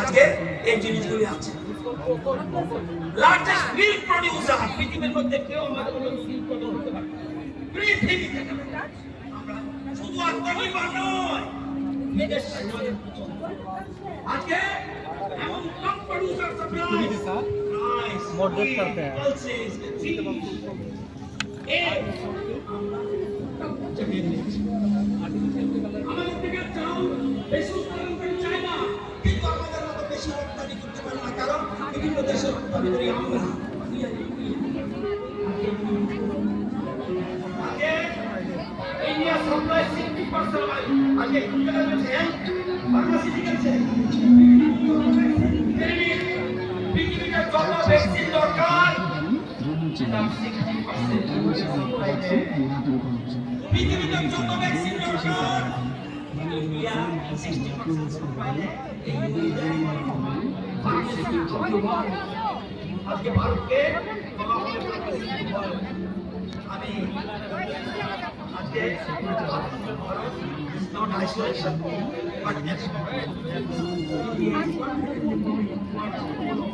আজকে এই জিনিসগুলি আছে। লার্জেস্ট মিল্ক প্রডিউসার পৃথিবীর মধ্যে কেউ আমাদের মতো মিল্ক উৎপাদন করতে পারে পৃথিবীতে। আমরা শুধু আত্মনির্ভর নয়, বিদেশ আজকে এমন টপ প্রডিউসার সাপ্লাই मॉडरेट करते हैं আমাদের থেকে চাউল বেশি উৎপাদন করে চায় না, কিন্তু আমাদের মতো বেশি রপ্তানি করতে পারে না, কারণ বিভিন্ন দেশে রপ্তানি করি আমরা। আগে ইন্ডিয়া সাপ্লাই 60% আগে কোন জায়গায় আছে ফার্মাসিউটিক্যাল পৃথিবীতে যত ভ্যাকসিন দরকার পৃথিবীতে যত ভ্যাকসিন দরকার ইন্ডিয়া 60% পাইলে আজকে ভারতকে আমি আজকে not isolation but